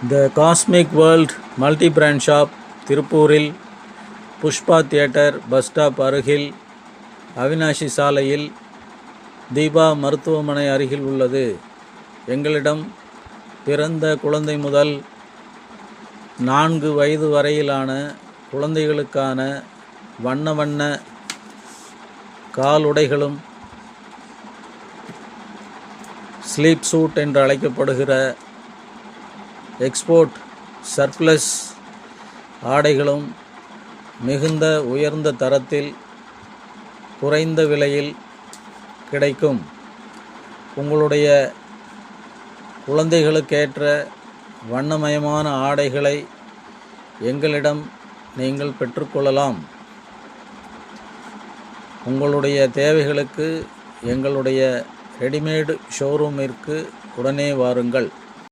த cosmic world multi brand shop திருப்பூரில் Pushpa theatre bus stop அருகில் அவினாஷி சாலையில் தீபா மருத்துவமனை அருகில் உள்ளது. எங்களிடம் பிறந்த குழந்தை முதல் 4 வயது வரையிலான குழந்தைகளுக்கான வண்ண வண்ண காலுடைகளும் ஸ்லீப் சூட் என்று அழைக்கப்படுகிற எக்ஸ்போர்ட் சர்ப்ளஸ் ஆடைகளும் மிகுந்த உயர்ந்த தரத்தில் குறைந்த விலையில் கிடைக்கும். உங்களுடைய குழந்தைகளுக்கேற்ற வண்ணமயமான ஆடைகளை எங்களிடம் நீங்கள் பெற்றுக்கொள்ளலாம். உங்களுடைய தேவைகளுக்கு எங்களுடைய ரெடிமேடு ஷோரூமிற்கு உடனே வாருங்கள்.